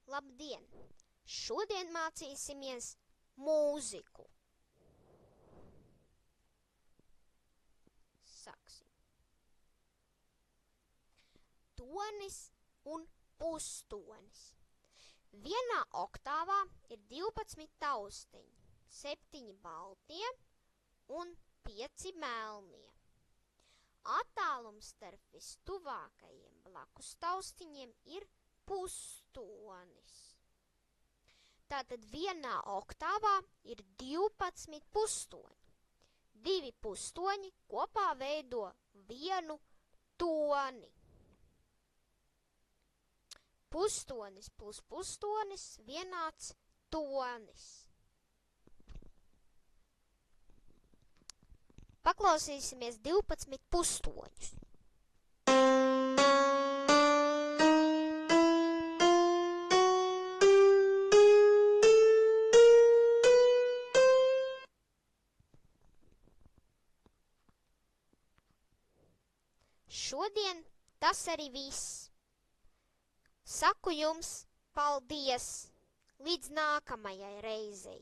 Labdien! Šodien mācīsimies mūziku. Sāksim. Tonis un pustonis. Vienā oktāvā ir 12 taustiņi, 7 baltie un 5 melnie. Attālums starp vistuvākajiem blakus taustiņiem ir pustonis. Tātad vienā oktāvā ir 12 pustoņi. 2 pustoņi kopā veido vienu toni. Pustonis plus pustonis vienāds tonis. Paklausīsimies 12 pustoņus. Šodien tas arī viss. Saku jums paldies! Līdz nākamajai reizei!